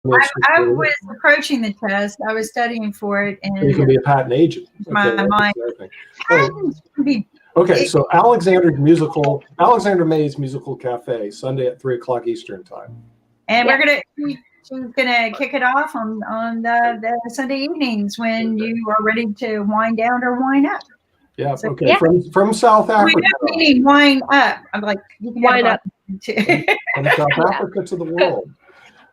I was approaching the test. I was studying for it, and you can be a patent agent. My mind. Okay, so Alexander May's Musical Cafe, Sunday at 3:00 Eastern Time. And she's gonna kick it off on the Sunday evenings when you are ready to wind down or wind up. Yeah. So, okay. Yeah. From South Africa. Meaning wind up. I'm like, you can wind up too. From South Africa to the world.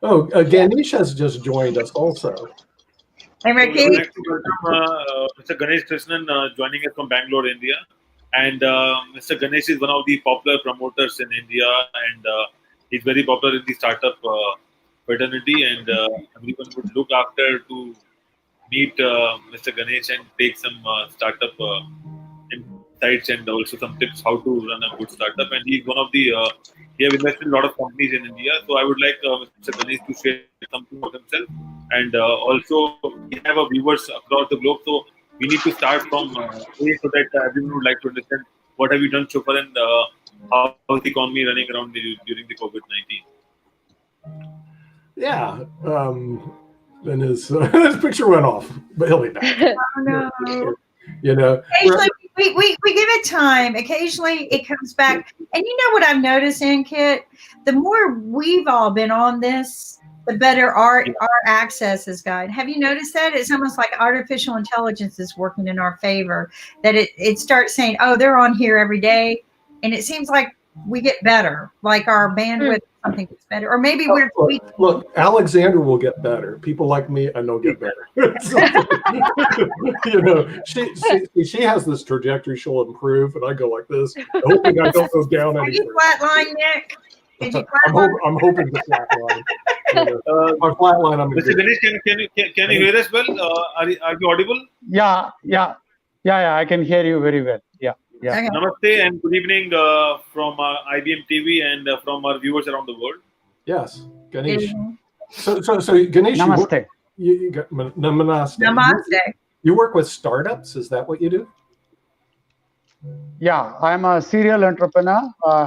Oh, Ganesh has just joined us also. Hey, Ricky. So Mr. Ganesh Krishnan joining us from Bangalore, India. And Mr. Ganesh is one of the popular promoters in India, and he's very popular in the startup fraternity. And everyone would look after to meet Mr. Ganesh and take some startup insights and also some tips how to run a good startup. And he's one of the he have invested in a lot of companies in India. So I would like Mr. Ganesh to share something about himself. And also we have viewers across the globe. So we need to start from A so that everyone would like to understand what have you done so far and how is the economy running around during the COVID-19. Yeah. And his picture went off, but he'll be back. Oh, no. You know, occasionally we give it time. Occasionally it comes back. And you know what I'm noticing, Kit? The more we've all been on this, the better our access has gotten. Have you noticed that? It's almost like artificial intelligence is working in our favor, that it starts saying, oh, they're on here every day. And it seems like we get better, like our bandwidth something gets better, or maybe we're look, Alexander will get better. People like me, I know, get better. You know, she has this trajectory. She'll improve, and I go like this, hoping I don't go down. Are you flatline, Nick? Did you I'm hoping to flatline. My flatline. Mr. Ganesh, can you hear us well? Are you audible? Yeah. I can hear you very well. Yeah. Okay. Namaste and good evening from IBM TV and from our viewers around the world. Yes, Ganesh. So Ganesh, namaste. Namaste. You work with startups. Is that what you do? Yeah, I'm a serial entrepreneur.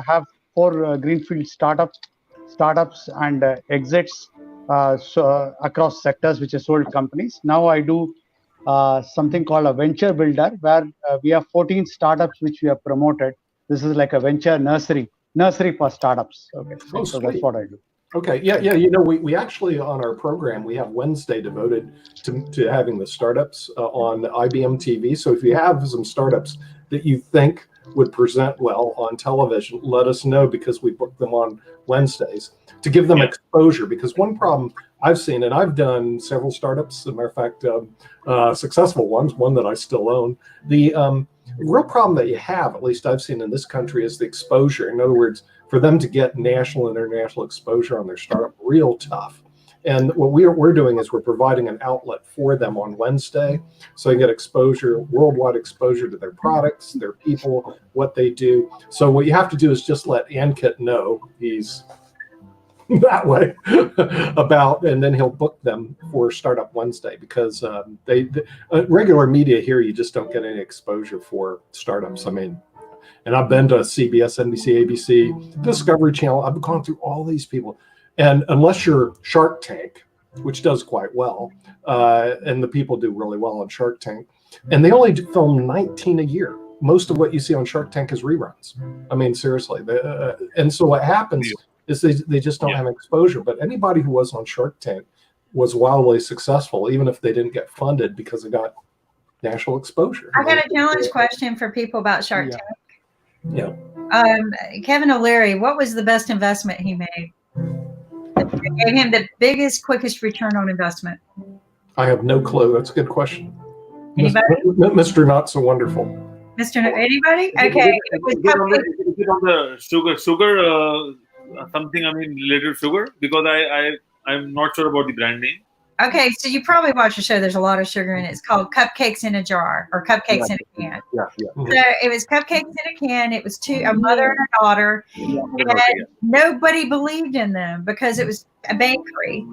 Have 4 greenfield startups and exits across sectors, which are sold companies. Now I do something called a venture builder, where we have 14 startups which we have promoted. This is like a venture nursery for startups. Okay, so that's what I do. Okay, yeah. You know, we actually on our program we have Wednesday devoted to having the startups on IBM TV. So if you have some startups that you think would present well on television, let us know, because we book them on Wednesdays to give them exposure. Because one problem I've seen, and I've done several startups, as a matter of fact, successful ones, one that I still own. The real problem that you have, at least I've seen in this country, is the exposure. In other words, for them to get national and international exposure on their startup, real tough. And what we're doing is we're providing an outlet for them on Wednesday, so they get exposure, worldwide exposure to their products, their people, what they do. So what you have to do is just let Ankit know he's that way about, and then he'll book them for Startup Wednesday, because regular media here, you just don't get any exposure for startups. I mean, and I've been to CBS, NBC, ABC, Discovery Channel. I've gone through all these people. And unless you're Shark Tank, which does quite well, and the people do really well on Shark Tank, and they only film 19 a year. Most of what you see on Shark Tank is reruns. I mean, seriously. And so what happens is they just don't have exposure. But anybody who was on Shark Tank was wildly successful, even if they didn't get funded, because they got national exposure. I got a challenge question for people about Shark Tank. Yeah. Kevin O'Leary, what was the best investment he made? That gave him the biggest, quickest return on investment? I have no clue. That's a good question. Anybody? Mr. Not So Wonderful. Mr. Anybody? Okay. Is it on the sugar something, I mean, related to sugar? Because I'm not sure about the brand name. Okay, so you probably watch the show. There's a lot of sugar in it. It's called Cupcakes in a Jar, or Cupcakes in a Can. Yeah. So it was cupcakes in a can. It was a mother and a daughter. And nobody believed in them because it was a bakery.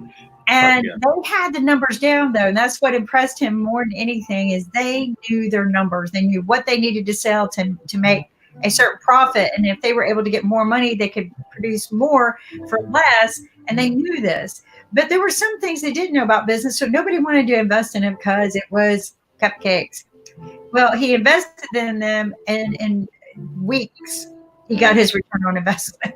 And they had the numbers down, though. And that's what impressed him more than anything, is they knew their numbers. They knew what they needed to sell to make a certain profit, and if they were able to get more money, they could produce more for less, and they knew this. But there were some things they didn't know about business, so nobody wanted to invest in it because it was cupcakes. Well, he invested in them, and in weeks, he got his return on investment.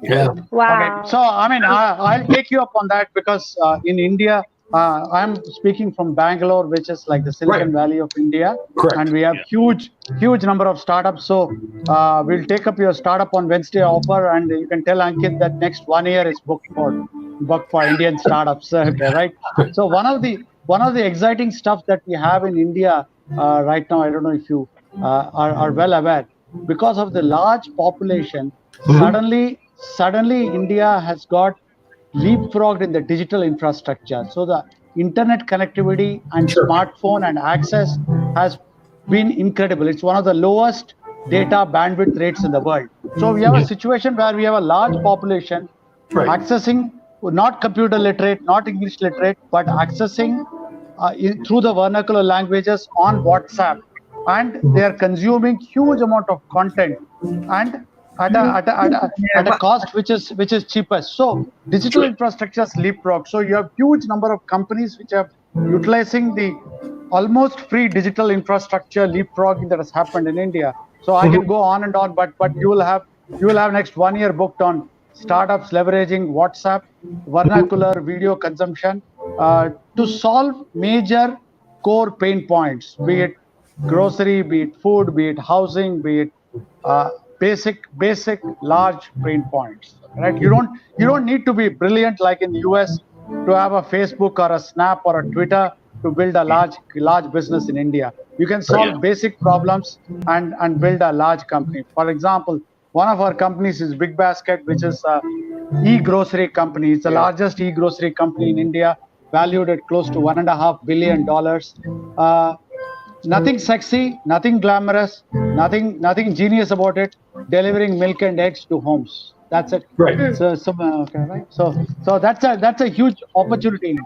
Yeah. Wow. Okay. So, I mean, I'll take you up on that because in India, I'm speaking from Bangalore, which is like the Silicon Valley of India. Correct. And we have huge number of startups. So we'll take up your startup on Wednesday offer, and you can tell Ankit that next 1 year is booked for Indian startups. Okay, right? So one of the exciting stuff that we have in India right now, I don't know if you are well aware, because of the large population, suddenly India has got leapfrogged in the digital infrastructure. So the internet connectivity and smartphone and access has been incredible. It's one of the lowest data bandwidth rates in the world. So we have a situation where we have a large population accessing, not computer literate, not English literate, but accessing through the vernacular languages on WhatsApp, and they are consuming huge amount of content and at a cost which is cheapest. So digital infrastructure is leapfrog. So you have huge number of companies which are utilizing the almost free digital infrastructure leapfrogging that has happened in India. So I can go on and on, but you will have next 1 year booked on startups leveraging WhatsApp, vernacular video consumption to solve major core pain points, be it grocery, be it food, be it housing, be it basic large pain points. Right? You don't need to be brilliant like in the US to have a Facebook or a Snap or a Twitter to build a large business in India. You can solve basic problems and build a large company. For example, one of our companies is Big Basket, which is a e-grocery company. It's the largest e-grocery company in India, valued at close to $1.5 billion. Nothing sexy, nothing glamorous, nothing genius about it. Delivering milk and eggs to homes. That's it. Right. So right. So that's a huge opportunity.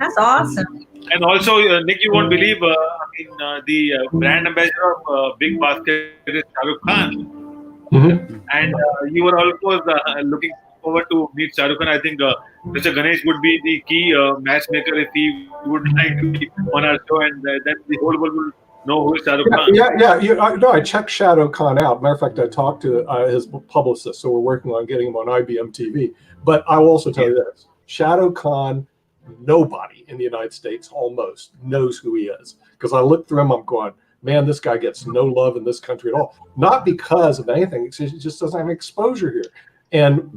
That's awesome. And also, Nick, you won't believe, the brand ambassador of Big Basket is Shah Rukh Khan. And you were also looking forward to meet Shah Rukh Khan. I think Mr. Ganesh would be the key matchmaker if he would like to be on our show, and then the whole world will know who is Shah Rukh Khan. I checked Shah Rukh Khan out. Matter of fact, I talked to his publicist, so we're working on getting him on IBM TV. But I will also tell you this: Shah Rukh Khan, nobody in the United States almost knows who he is. Because I look through him, I'm going, man, this guy gets no love in this country at all. Not because of anything; he just doesn't have exposure here. And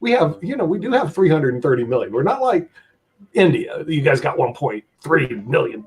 we have, we do have 330 million. We're not like India. You guys got 1.3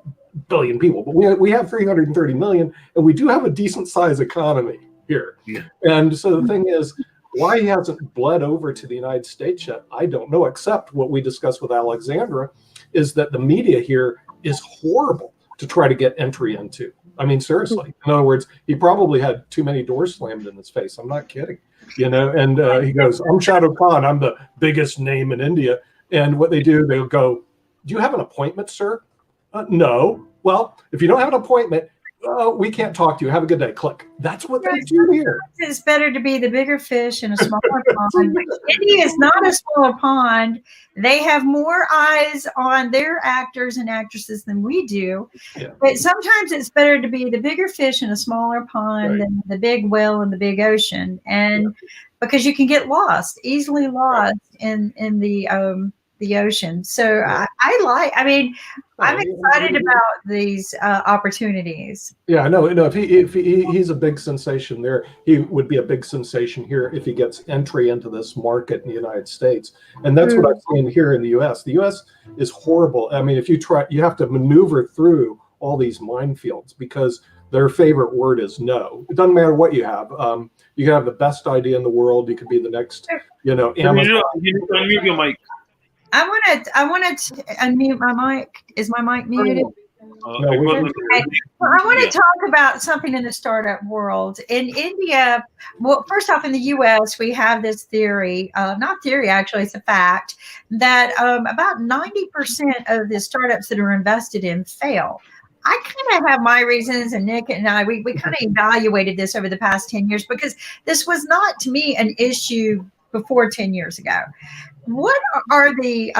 billion people, but we have 330 million, and we do have a decent size economy here. And so the thing is, why he hasn't bled over to the United States yet, I don't know, except what we discussed with Alexandra, is that the media here is horrible to try to get entry into. I mean, seriously. In other words, he probably had too many doors slammed in his face. I'm not kidding. And he goes, I'm Shah Rukh Khan. I'm the biggest name in India. And what they do, they'll go, do you have an appointment, sir? No. Well, if you don't have an appointment, we can't talk to you. Have a good day. Click. That's what they do here. It's better to be the bigger fish in a smaller pond. India is not a smaller pond. They have more eyes on their actors and actresses than we do. But sometimes it's better to be the bigger fish in a smaller pond than the big whale in the big ocean. And because you can get easily lost in the ocean. So I'm excited about these opportunities. Yeah, no. If he's a big sensation there, he would be a big sensation here if he gets entry into this market in the United States. And that's what I've seen here in the U.S. The U.S. is horrible. I mean, if you try, you have to maneuver through all these minefields because their favorite word is no. It doesn't matter what you have. You can have the best idea in the world. You could be the next, Amazon. You need to unmute your mic. I want to unmute my mic. Is my mic muted? No, I want to talk about something in the startup world. In India, well, first off, in the U.S., we have this theory, not theory, actually, it's a fact, that about 90% of the startups that are invested in fail. I kind of have my reasons, and Nick and I, we kind of evaluated this over the past 10 years because this was not, to me, an issue before 10 years ago. What are the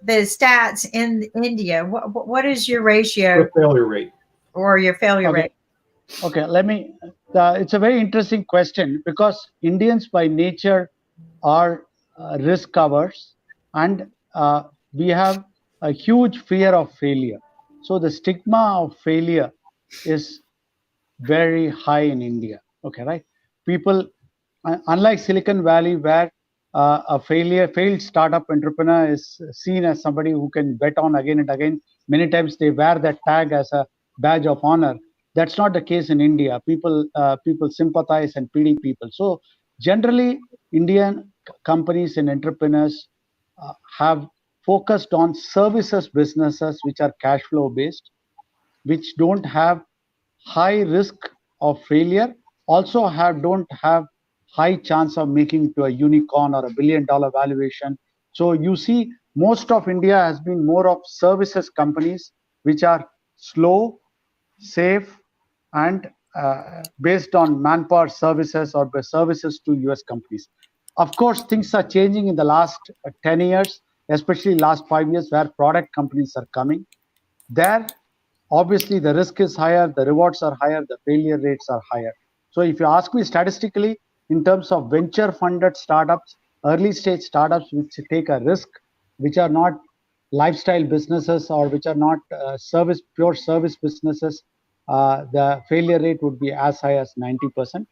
stats in India? What is your ratio? The failure rate. Or your failure rate? Okay, let me, it's a very interesting question because Indians by nature are risk covers, and we have a huge fear of failure. So the stigma of failure is very high in India. Okay, right? People, unlike Silicon Valley, where a failed startup entrepreneur is seen as somebody who can bet on again and again. Many times they wear that tag as a badge of honor. That's not the case in India. People sympathize and pity people. So generally, Indian companies and entrepreneurs have focused on services businesses which are cash flow based, which don't have high risk of failure, also don't have high chance of making to a unicorn or $1 billion valuation. So you see, most of India has been more of services companies which are slow, safe, and based on manpower services or services to US companies. Of course, things are changing in the last 10 years, especially last 5 years, where product companies are coming. There, obviously, the risk is higher, the rewards are higher, the failure rates are higher. So if you ask me statistically, in terms of venture funded startups, early stage startups which take a risk, which are not lifestyle businesses or which are not pure service businesses, the failure rate would be as high as 90%,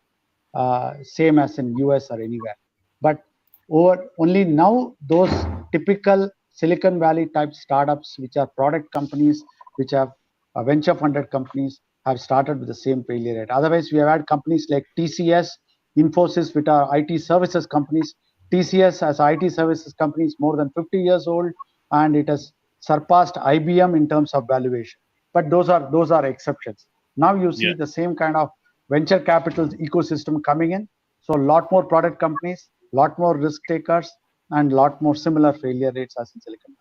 same as in US or anywhere. But only now, those typical Silicon Valley type startups, which are product companies, which have venture funded companies, have started with the same failure rate. Otherwise, we have had companies like TCS, Infosys, which are IT services companies. TCS as IT services companies more than 50 years old, and it has surpassed IBM in terms of valuation. But those are exceptions. Now you see the same kind of venture capital ecosystem coming in. So a lot more product companies, a lot more risk takers, and a lot more similar failure rates as in Silicon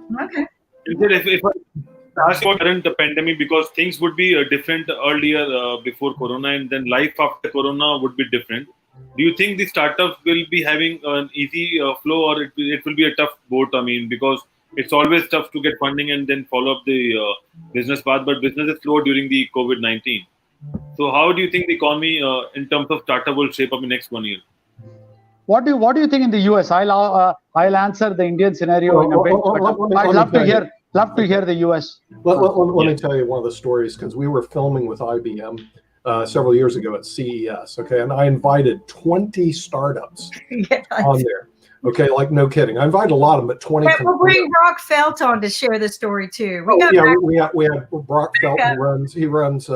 Valley. Okay. If I ask about current pandemic, because things would be different earlier before Corona, and then life after Corona would be different. Do you think the startup will be having an easy flow, or it will be a tough boat? I mean, because it's always tough to get funding and then follow up the business path, but business is slow during the COVID-19. So how do you think the economy in terms of startup will shape up in the next 1 year? What do you think in the US? I'll answer the Indian scenario in a bit. I'd love to hear the US. Let me tell you one of the stories, because we were filming with IBM several years ago at CES. Okay, and I invited 20 startups on there. Okay, like no kidding. I invited a lot of them, but 20. We'll bring Brock Felt on to share the story too. We had Brock Felt. He runs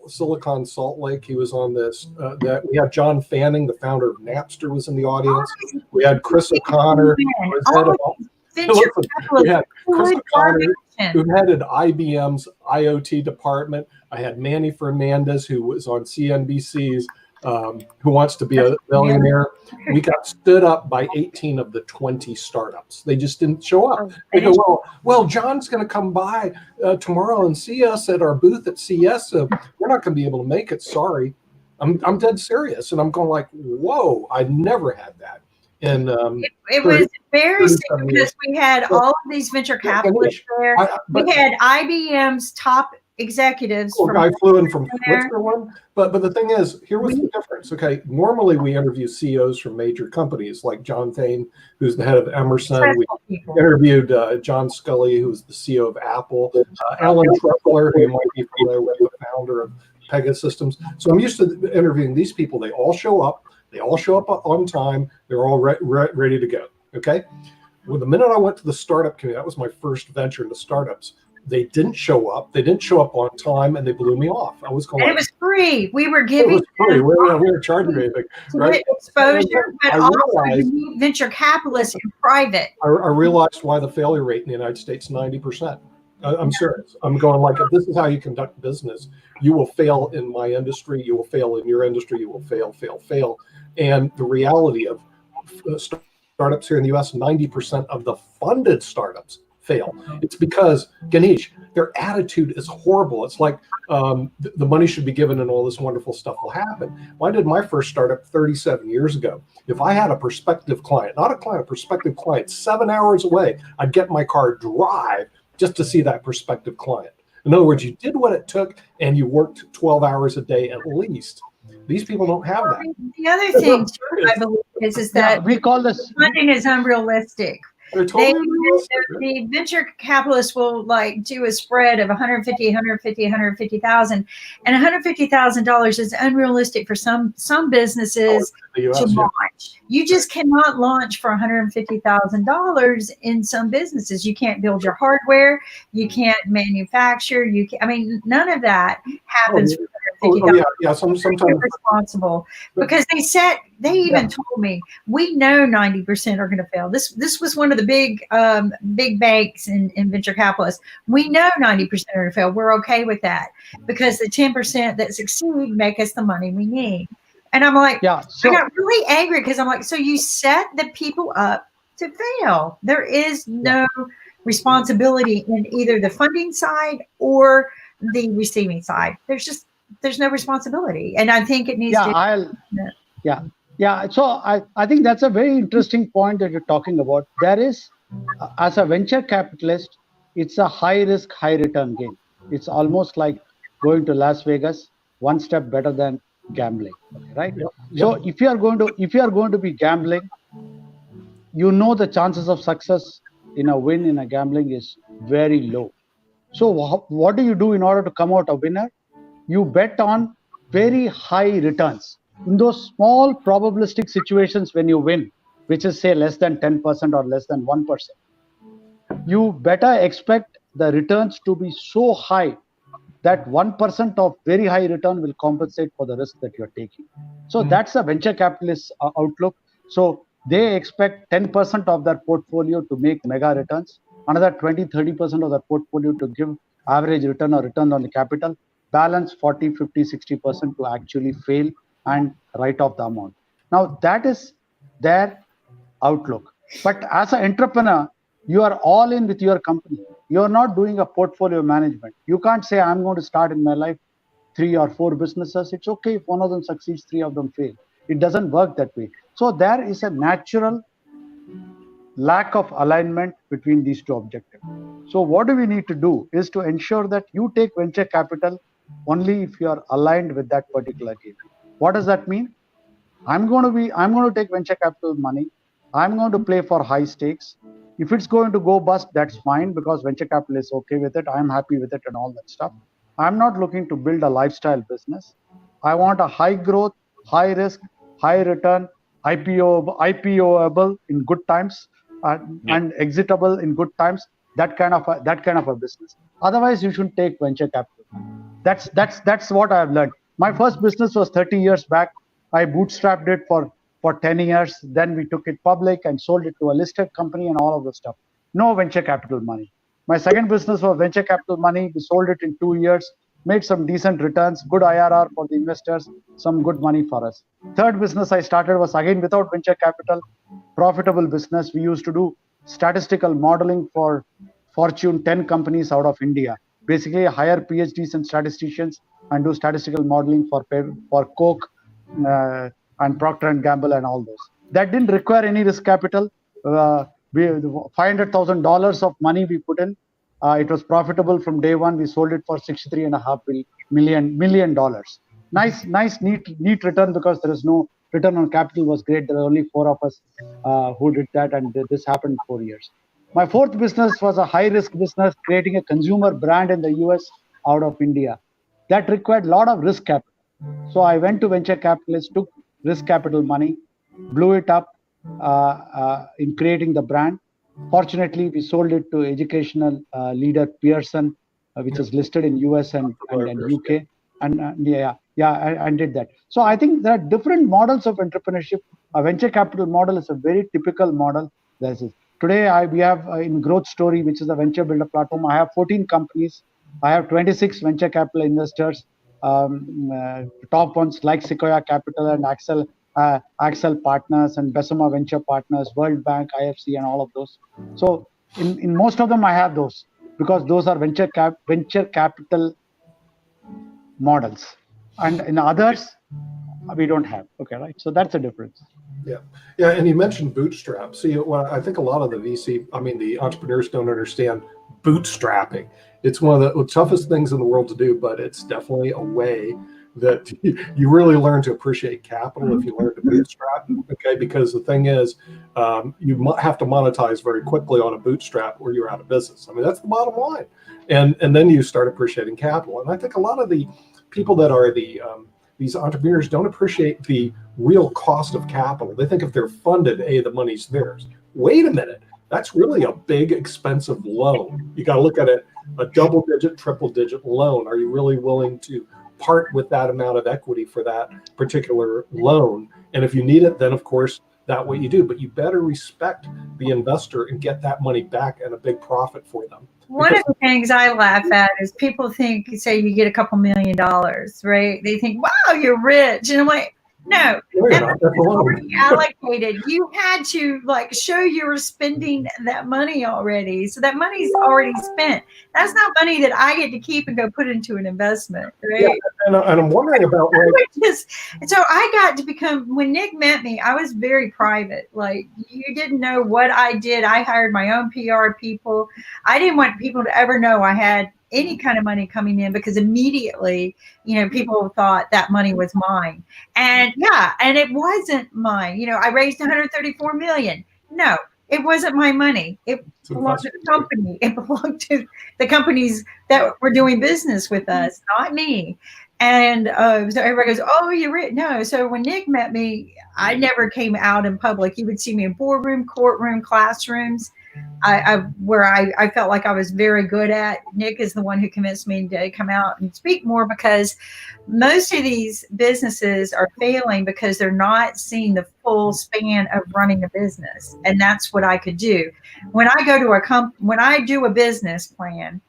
Silicon Salt Lake. He was on this. We had John Fanning, the founder of Napster, was in the audience. We had Chris O'Connor. We had Chris O'Connor, who headed IBM's IoT department. I had Manny Fernandez, who was on CNBC's Who Wants to Be a Billionaire. We got stood up by 18 of the 20 startups. They just didn't show up. They go, well, John's going to come by tomorrow and see us at our booth at CS. So we're not going to be able to make it. Sorry. I'm dead serious. And I'm going like, whoa, I never had that. And it was very simple because we had all of these venture capitalists there. We had IBM's top executives. I flew in from Switzerland. But the thing is, here was the difference. Okay, normally we interview CEOs from major companies like John Thain, who's the head of Emerson. We interviewed John Scully, who's the CEO of Apple. Alan Trefler, who you might be familiar with, the founder of Pegasystems. So I'm used to interviewing these people. They all show up. They all show up on time. They're all ready to go. Okay. Well, the minute I went to the startup community, that was my first venture into startups. They didn't show up. They didn't show up on time, and they blew me off. I was going. And it was free. We were giving. It was free. We were charging anything, right? Exposure, but also you need venture capitalists in private. I realized why the failure rate in the United States 90%. I'm serious. I'm going like, if this is how you conduct business, you will fail in my industry. You will fail in your industry. You will fail. And the reality of startups here in the U.S., 90% of the funded startups fail. It's because, Ganesh, their attitude is horrible. It's like the money should be given and all this wonderful stuff will happen. When I did my first startup 37 years ago, if I had a prospective client, not a client, a prospective client, 7 hours away, I'd get in my car, drive just to see that prospective client. In other words, you did what it took and you worked 12 hours a day at least. These people don't have that. The other thing I believe is that we call this funding is unrealistic. They're totally the venture capitalists will like do a spread of 150, 150,000, and $150,000 is unrealistic for some businesses to launch. You just cannot launch for $150,000 in some businesses. You can't build your hardware, you can't manufacture, none of that happens for $150,000. Sometimes responsible because they even told me we know 90% are going to fail. This was one of the big banks in venture capitalists. We know 90% are going to fail. We're okay with that because the 10% that succeed make us the money we need. And I'm like, I got really angry because I'm like, so you set the people up to fail. There is no responsibility in either the funding side or the receiving side. There's no responsibility. And I think it needs So I think that's a very interesting point that you're talking about. There is, as a venture capitalist, it's a high risk, high return game. It's almost like going to Las Vegas, one step better than gambling, right? So if you are going to be gambling, you know the chances of success in a win in a gambling is very low. So what do you do in order to come out a winner? You bet on very high returns. In those small probabilistic situations when you win, which is say less than 10% or less than 1%, you better expect the returns to be so high that 1% of very high return will compensate for the risk that you're taking. So that's a venture capitalist outlook. So they expect 10% of their portfolio to make mega returns, another 20-30% of their portfolio to give average return or return on the capital, balance 40, 50, 60% to actually fail and write off the amount. Now that is their outlook. But as an entrepreneur, you are all in with your company. You're not doing a portfolio management. You can't say, I'm going to start in my life 3 or 4 businesses. It's okay if one of them succeeds, 3 of them fail. It doesn't work that way. So there is a natural lack of alignment between these two objectives. So what do we need to do is to ensure that you take venture capital only if you are aligned with that particular game. What does that mean? I'm going to take venture capital money. I'm going to play for high stakes. If it's going to go bust, that's fine because venture capital is okay with it. I'm happy with it and all that stuff. I'm not looking to build a lifestyle business. I want a high growth, high risk, high return, IPOable in good times and exitable in good times. That kind of a business. Otherwise, you shouldn't take venture capital. That's what I've learned. My first business was 30 years back. I bootstrapped it for 10 years. Then we took it public and sold it to a listed company and all of the stuff. No venture capital money. My second business was venture capital money. We sold it in 2 years, made some decent returns, good IRR for the investors, some good money for us. Third business I started was again without venture capital, profitable business. We used to do statistical modeling for Fortune 10 companies out of India. Basically hire PhDs and statisticians and do statistical modeling for Coke and Procter & Gamble and all those. That didn't require any risk capital. $500,000 of money we put in. It was profitable from day one. We sold it for $63.5 million. Nice, neat return because there is no return on capital was great. There were only 4 of us who did that, and this happened in 4 years. My fourth business was a high-risk business, creating a consumer brand in the US out of India. That required a lot of risk capital. So I went to venture capitalists, took risk capital money, blew it up in creating the brand. Fortunately, we sold it to educational leader Pearson, which is listed in US and UK, and did that. So I think there are different models of entrepreneurship. A venture capital model is a very typical model. Today, we have in Growth Story, which is a venture builder platform. I have 14 companies. I have 26 venture capital investors, top ones like Sequoia Capital and Axel Partners and Bessemer Venture Partners, World Bank, IFC, and all of those. So in most of them, I have those. because those are venture capital models, and in others we don't have. Okay, right? So that's a difference. Yeah, and you mentioned bootstrap. See, well, I think a lot of the entrepreneurs don't understand bootstrapping. It's one of the toughest things in the world to do, but it's definitely a way that you really learn to appreciate capital if you learn to bootstrap. Okay, because the thing is, you have to monetize very quickly on a bootstrap, or you're out of business. I mean, that's the bottom line. And then you start appreciating capital. And I think a lot of the people that are these entrepreneurs don't appreciate the real cost of capital. They think if they're funded, the money's theirs. Wait a minute, that's really a big, expensive loan. You got to look at it, a double-digit, triple-digit loan. Are you really willing to part with that amount of equity for that particular loan? And if you need it, then of course, that's what you do. But you better respect the investor and get that money back and a big profit for them. One of the things I laugh at is people think, say you get a couple $1 million, right? They think, wow, you're rich. And I'm like, no, that's already allocated. You had to show you were spending that money already. So that money's already spent. That's not money that I get to keep and go put into an investment, right? Yeah, and I'm wondering about so I got to become, when Nick met me, I was very private. You didn't know what I did. I hired my own PR people. I didn't want people to ever know I had any kind of money coming in, because immediately, people thought that money was mine. And and it wasn't mine. I raised 134 million. No, it wasn't my money. It belonged to the company. It belonged to the companies that were doing business with us, not me. And so everybody goes, oh, you're rich. No. So when Nick met me, I never came out in public. You would see me in boardroom, courtroom, classrooms. Where I felt like I was very good at. Nick is the one who convinced me to come out and speak more, because most of these businesses are failing because they're not seeing the full span of running a business. And that's what I could do. When I go to when I do a business plan,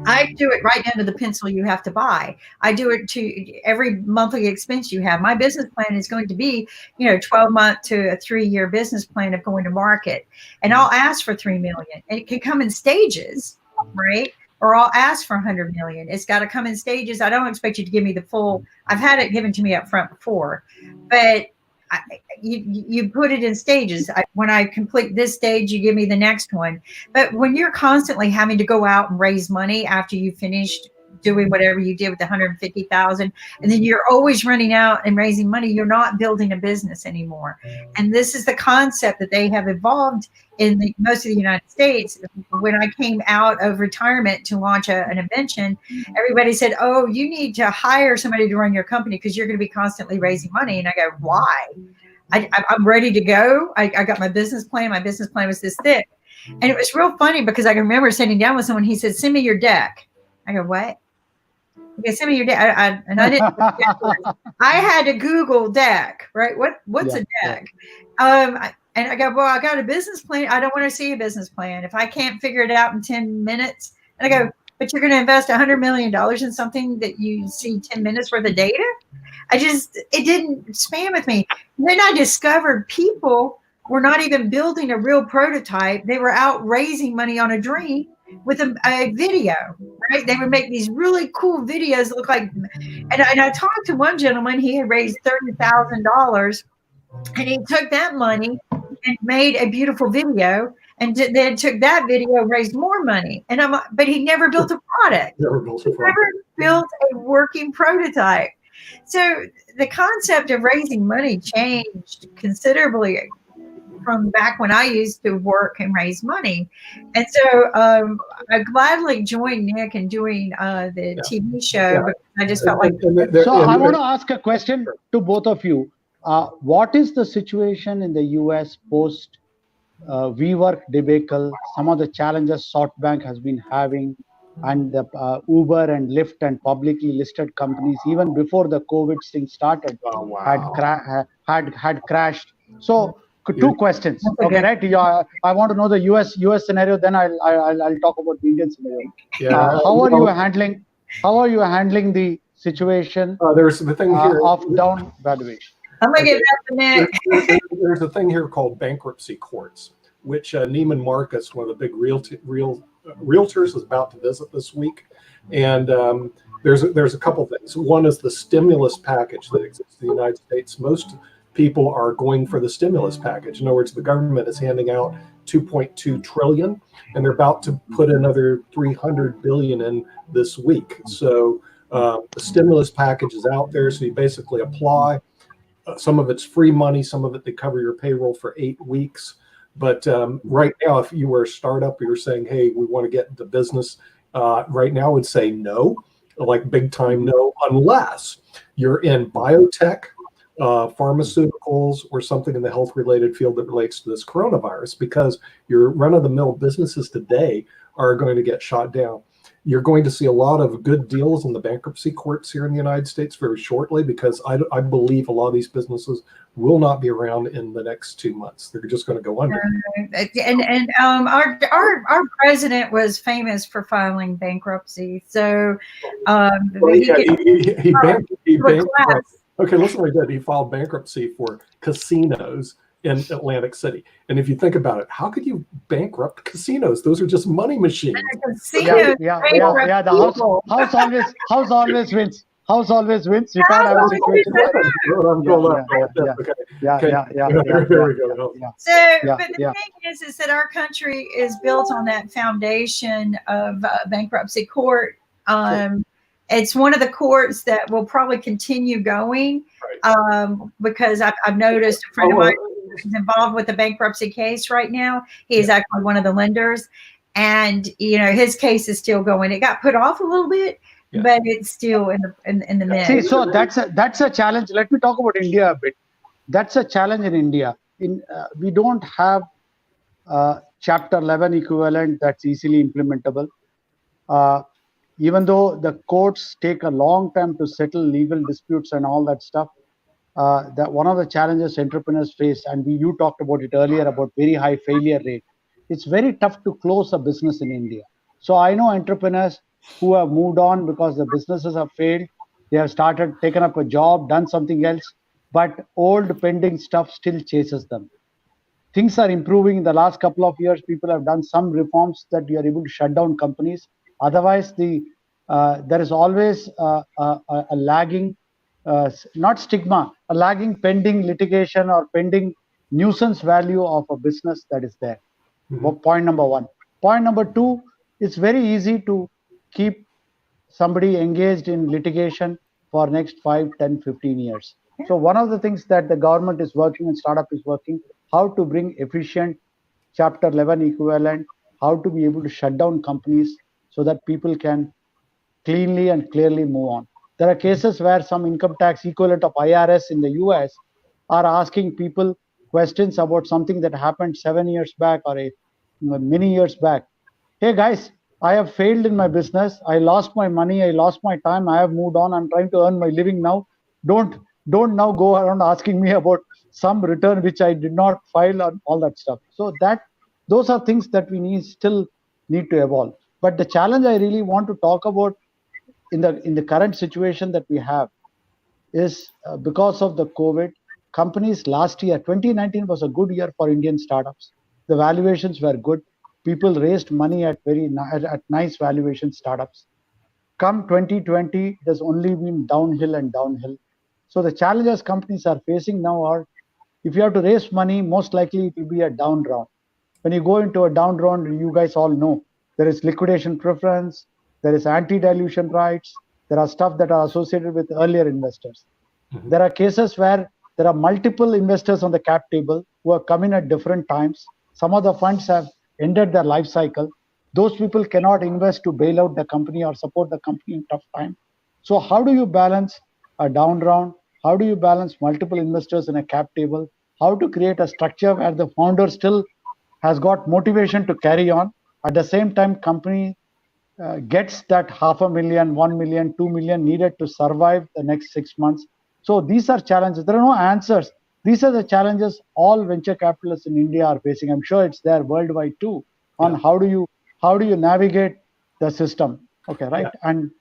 I do it right down to the pencil you have to buy. I do it to every monthly expense you have. My business plan is going to be, 12-month to a 3-year business plan of going to market. And I'll ask for $3 million. And it can come in stages, right? Or I'll ask for $100 million. It's got to come in stages. I don't expect you to give me the full. I've had it given to me up front before, but you put it in stages. When I complete this stage, you give me the next one. But when you're constantly having to go out and raise money after you finished doing whatever you did with the 150,000, and then you're always running out and raising money, you're not building a business anymore. And this is the concept that they have evolved in most of the United States. When I came out of retirement to launch an invention, everybody said, oh, you need to hire somebody to run your company because you're going to be constantly raising money. And I go, why? I'm ready to go. I got my business plan. My business plan was this thick. And it was real funny because I can remember sitting down with someone. He said, send me your deck. I go, what? Okay, send me your deck. I didn't. I had to Google deck, right? What's a deck? And I go, well, I got a business plan. I don't want to see a business plan if I can't figure it out in 10 minutes. And I go, but you're going to invest $100 million in something that you see 10 minutes worth of data? It didn't span with me. And then I discovered people were not even building a real prototype. They were out raising money on a dream with a video, right? They would make these really cool videos that look like, and I talked to one gentleman, he had raised $30,000, and he took that money and made a beautiful video, and then took that video, raised more money. And but he never built a product. Never built a working prototype. So the concept of raising money changed considerably from back when I used to work and raise money. And so I gladly joined Nick in doing the TV show, because I just felt like. So I want to ask a question to both of you. What is the situation in the US post WeWork debacle? Some of the challenges SoftBank has been having, and the Uber and Lyft and publicly listed companies, even before the COVID thing started, had crashed. So two questions. Okay, right? I want to know the US scenario. Then I'll talk about the Indian scenario. How are you handling the situation? There's the thing here of down valuation. I'm gonna give that to Nick. There's a thing here called bankruptcy courts. which Neiman Marcus, one of the big realtors, is about to visit this week. And there's a couple things. One is the stimulus package that exists in the United States. Most people are going for the stimulus package. In other words, the government is handing out $2.2 trillion, and they're about to put another $300 billion in this week. So the stimulus package is out there. So you basically apply. Some of it's free money, some of it they cover your payroll for 8 weeks. But right now, if you were a startup, you're saying, hey, we want to get into business, right now I would say no, like big time no, unless you're in biotech, pharmaceuticals, or something in the health related field that relates to this coronavirus, because your run of the mill businesses today are going to get shot down. You're going to see a lot of good deals in the bankruptcy courts here in the United States very shortly, because I believe a lot of these businesses will not be around in the next 2 months. They're just going to go under. And our president was famous for filing bankruptcy. So he bankrupt. Okay, listen what he did. He filed bankruptcy for casinos in Atlantic City. And if you think about it, how could you bankrupt casinos? Those are just money machines. Yeah. The house always wins. House always wins. You can't have a situation. There we go. But the thing is that our country is built on that foundation of bankruptcy court. It's one of the courts that will probably continue going, because I've noticed a friend of mine is involved with the bankruptcy case right now. He is actually one of the lenders, and his case is still going. It got put off a little bit, but it's still in the mix. See, so that's a challenge. Let me talk about India a bit. That's a challenge in India. We don't have Chapter 11 equivalent that's easily implementable. Even though the courts take a long time to settle legal disputes and all that stuff, that one of the challenges entrepreneurs face, and you talked about it earlier about very high failure rate. It's very tough to close a business in India. So I know entrepreneurs who have moved on because the businesses have failed. They have taken up a job, done something else, but old pending stuff still chases them. Things are improving in the last couple of years. People have done some reforms that you are able to shut down companies. Otherwise, there is always a lagging, not stigma, a lagging pending litigation or pending nuisance value of a business that is there. Point number one. Point number two, it's very easy to keep somebody engaged in litigation for next 5, 10, 15 years. So one of the things that the government is working and startup is working, how to bring efficient Chapter 11 equivalent, how to be able to shut down companies so that people can cleanly and clearly move on. There are cases where some income tax equivalent of IRS in the US are asking people questions about something that happened 7 years back or many years back. Hey guys, I have failed in my business. I lost my money. I lost my time. I have moved on. I'm trying to earn my living now. Don't now go around asking me about some return which I did not file and all that stuff. So those are things that we still need to evolve. But the challenge I really want to talk about in the current situation that we have is because of the COVID, companies last year, 2019 was a good year for Indian startups. The valuations were good. People raised money at nice valuation startups. Come 2020, there's only been downhill and downhill. So the challenges companies are facing now are, if you have to raise money, most likely it will be a down round. When you go into a down round, you guys all know, there is liquidation preference, there is anti-dilution rights, there are stuff that are associated with earlier investors. There are cases where there are multiple investors on the cap table who have come in at different times. Some of the funds have ended their life cycle. Those people cannot invest to bail out the company or support the company in tough time. So how do you balance a down round? How do you balance multiple investors in a cap table? How to create a structure where the founder still has got motivation to carry on. At the same time, company gets that $500,000, 1 million, 2 million needed to survive the next 6 months. So these are challenges. There are no answers. These are the challenges all venture capitalists in India are facing. I'm sure it's there worldwide too. On how do you navigate the system? Okay, right? Yeah. And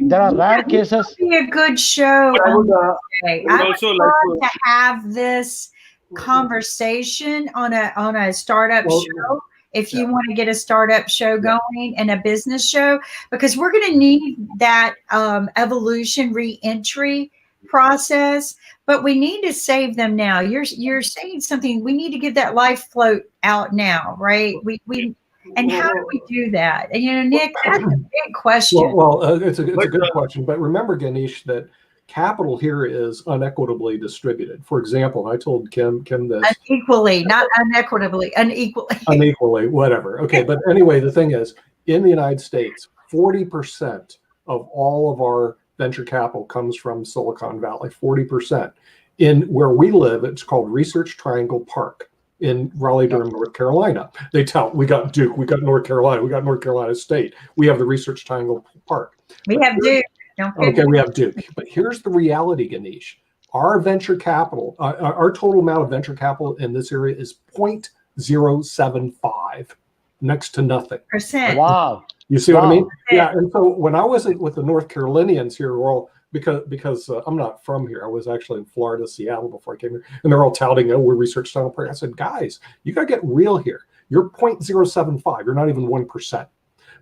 there are rare cases. Be a good show. I would also like to have this conversation on a startup show. If you want to get a startup show going and a business show, because we're going to need that evolution re-entry process, but we need to save them now. You're saying something. We need to get that life float out now, right? And how do we do that? And Nick, that's a big question. Well, it's a good question. But remember, Ganesh, that capital here is unequitably distributed. For example, I told Kim this. Unequally, not unequitably, unequally. Unequally, whatever. Okay, but anyway, the thing is, in the United States, 40% of all of our venture capital comes from Silicon Valley, 40%. In where we live, it's called Research Triangle Park in Raleigh-Durham, North Carolina. They tell, we got Duke, we got North Carolina, we got North Carolina State. We have the Research Triangle Park. We have Duke. Okay, we have Duke. But here's the reality, Ganesh. Our venture capital, our total amount of venture capital in this area is 0.075, next to nothing. Percent. Wow. You see what I mean? Yeah. And so when I was with the North Carolinians here, we're all, because I'm not from here. I was actually in Florida, Seattle before I came here. And they're all touting, oh, we're Research Triangle Park. I said, guys, you got to get real here. You're 0.075. You're not even 1%.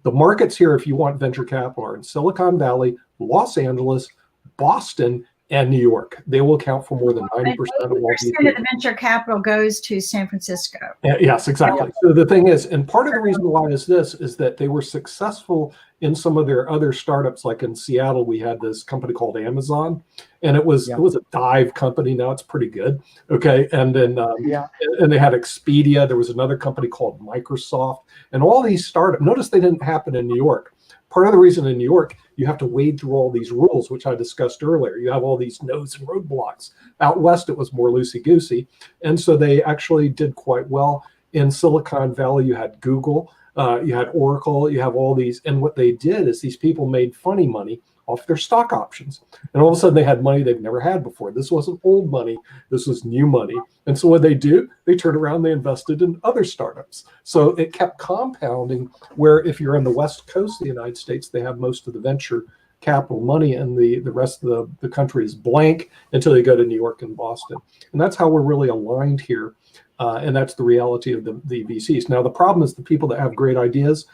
The markets here, if you want venture capital, are in Silicon Valley, Los Angeles, Boston, and New York. They will account for more than 90% of all these. 80% of the venture capital goes to San Francisco. Yes, exactly. So the thing is, and part of the reason why is that they were successful in some of their other startups. Like in Seattle, we had this company called Amazon, and it was a dive company. Now it's pretty good. Okay, and then and they had Expedia. There was another company called Microsoft, and all these startups. Notice they didn't happen in New York. Part of the reason in New York, you have to wade through all these rules, which I discussed earlier. You have all these nodes and roadblocks. Out west, it was more loosey-goosey. And so they actually did quite well. In Silicon Valley, you had Google, you had Oracle, you have all these. And what they did is these people made funny money off their stock options. And all of a sudden, they had money they've never had before. This wasn't old money. This was new money. And so what they do, they turned around, they invested in other startups. So it kept compounding, where if you're in the West Coast of the United States, they have most of the venture capital money, and the rest of the country is blank until you go to New York and Boston. And that's how we're really aligned here. And that's the reality of the VCs. Now, the problem is the people that have great ideas,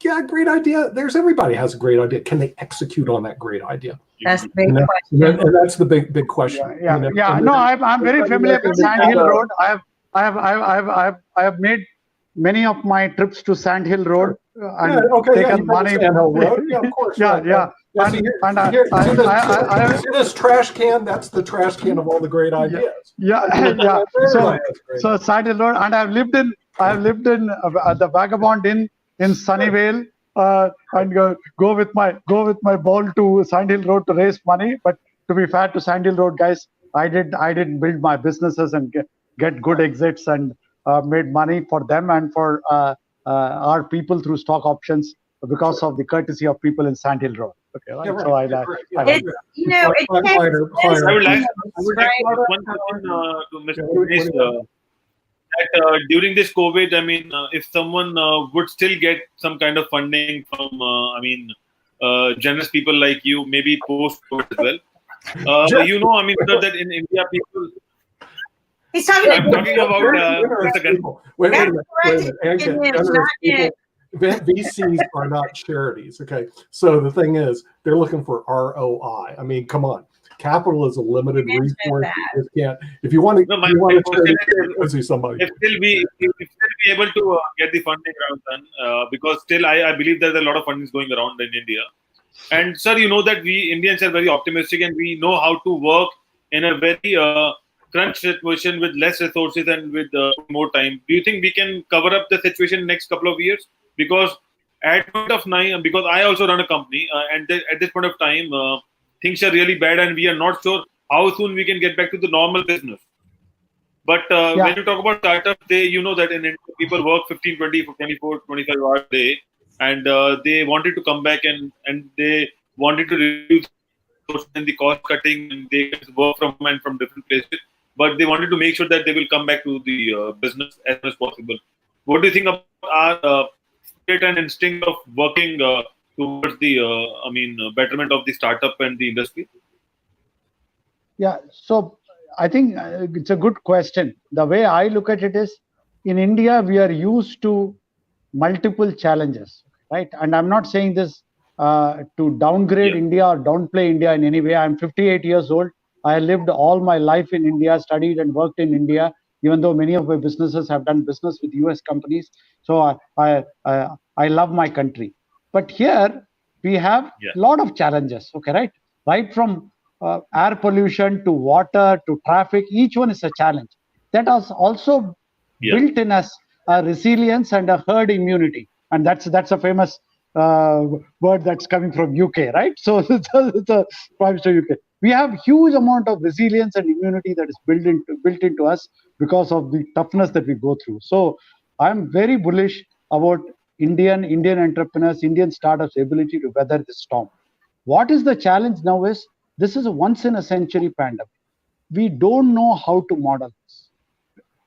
great idea. Everybody has a great idea. Can they execute on that great idea? That's the big question. And that's the big question. No, I'm very familiar with Sand Hill Road. I have made many of my trips to Sand Hill Road and taken money. Sand Hill Road. Yeah, of course. See this trash can? That's the trash can of all the great ideas. So Sand Hill Road, and I've lived in the Vagabond Inn in Sunnyvale, and go with my ball to Sand Hill Road to raise money. But to be fair to Sand Hill Road guys, I didn't build my businesses and get good exits and made money for them and for our people through stock options because of the courtesy of people in Sand Hill Road. Okay, right? Yeah, so I right. I would like to ask one question to Mr. Ganesh. That during this COVID, I mean, if someone would still get some kind of funding from, generous people like you, maybe post-COVID as well. I mean, that in India, people. He's talking I'm talking about wait a minute. VCs are not charities. Okay, so the thing is, they're looking for ROI. I mean, come on. Capital is a limited resource. If you want to, see somebody. If still be able to get the funding round done, because still I believe there's a lot of funding going around in India. And sir, you know that we Indians are very optimistic and we know how to work in a very crunch situation with less resources and with more time. Do you think we can cover up the situation in the next couple of years? Because at point of time, because I also run a company, and at this point of time, things are really bad, and we are not sure how soon we can get back to the normal business. But when you talk about startups, you know that in India, people work 15, 20, 24, 25 hours a day, and they wanted to come back and they wanted to reduce the cost cutting, and they can work from home and from different places. But they wanted to make sure that they will come back to the business as soon as possible. What do you think about our spirit and instinct of working towards the betterment of the startup and the industry? Yeah, so I think it's a good question. The way I look at it is, in India, we are used to multiple challenges, right? And I'm not saying this to downgrade India or downplay India in any way. I'm 58 years old. I lived all my life in India, studied and worked in India, even though many of my businesses have done business with US companies. So I love my country. But here we have a lot of challenges, okay, right? Right from air pollution to water to traffic, each one is a challenge. That has also built in us a resilience and a herd immunity, and that's a famous word that's coming from UK, right? So it's a Prime Minister UK. We have huge amount of resilience and immunity that is built into us because of the toughness that we go through. So I'm very bullish about Indian entrepreneurs, Indian startups' ability to weather this storm. What is the challenge now is, this is a once in a century pandemic. We don't know how to model this.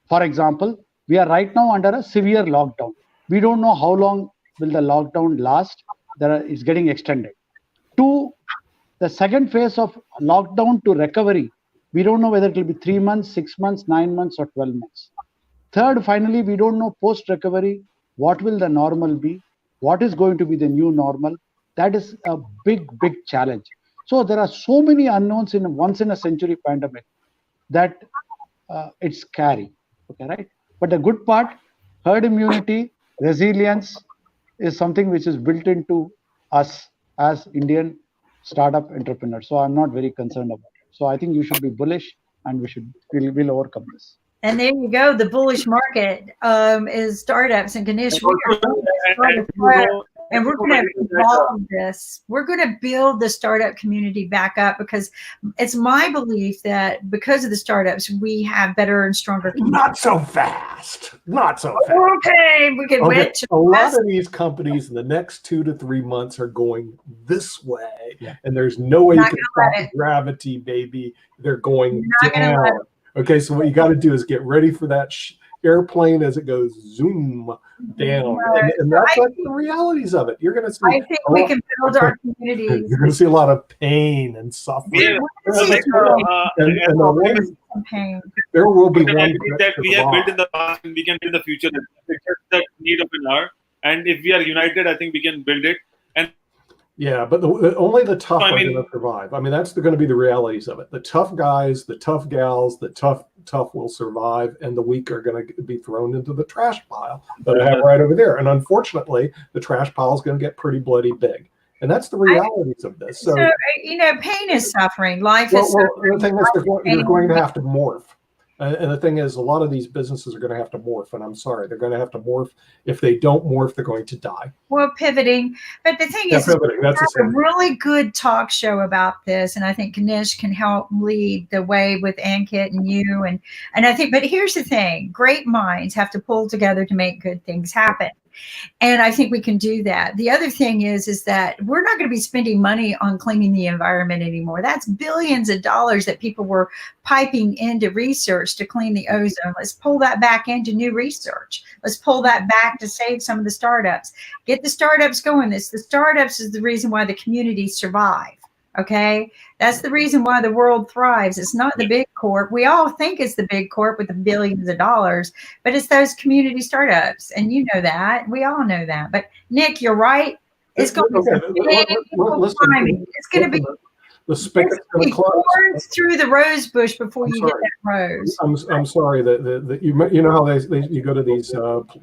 For example, we are right now under a severe lockdown. We don't know how long will the lockdown last. It's getting extended. To the second phase of lockdown to recovery, we don't know whether it will be 3 months, 6 months, 9 months, or 12 months. Third, finally, we don't know post-recovery, what will the normal be? What is going to be the new normal? That is a big, big challenge. So there are so many unknowns in a once in a century pandemic that it's scary, okay, right? But the good part, herd immunity, resilience is something which is built into us as Indian startup entrepreneurs. So I'm not very concerned about it. So I think you should be bullish, and we'll overcome this. And there you go. The bullish market is startups. And Ganesh, and we're going to evolve this. We're going to build the startup community back up, because it's my belief that because of the startups, we have better and stronger communities. Not so fast. Not so fast. Okay, we can wait. A lot of these companies in the next 2 to 3 months are going this way, and there's no way you can stop gravity, baby. They're going down. Okay, so what you got to do is get ready for that airplane as it goes zoom down, and that's like the realities of it. You're going to see. I think we can build our communities. You're going to see a lot of pain and suffering. There will be one that we have built in the past, and we can build in the future. It's just the need of an hour, and if we are united, I think we can build it. And yeah, but only the tough are going to survive. I mean, that's going to be the realities of it. The tough guys, the tough gals, the tough will survive, and the weak are going to be thrown into the trash pile that I have right over there. And unfortunately, the trash pile is going to get pretty bloody big. And that's the realities of this. So pain is suffering. Life is suffering. The thing is, you're going to have to morph. And the thing is, a lot of these businesses are going to have to morph. And I'm sorry, they're going to have to morph. If they don't morph, they're going to die. Well, pivoting. But the thing is, we have a really good talk show about this. And I think Ganesh can help lead the way with Ankit and you. And I think, but here's the thing. Great minds have to pull together to make good things happen. And I think we can do that. The other thing is that we're not going to be spending money on cleaning the environment anymore. That's billions of dollars that people were piping into research to clean the ozone. Let's pull that back into new research. Let's pull that back to save some of the startups. Get the startups going. The startups is the reason why the communities survive. Okay, that's the reason why the world thrives. It's not the big corp. We all think it's the big corp with the billions of dollars, but it's those community startups, and you know that. We all know that. But Nick, you're right. It's going to be It's going to be the spigot's going to close. Horns through the rose bush before you get that rose. I'm sorry that you know how you go to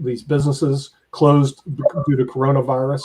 these businesses closed due to coronavirus.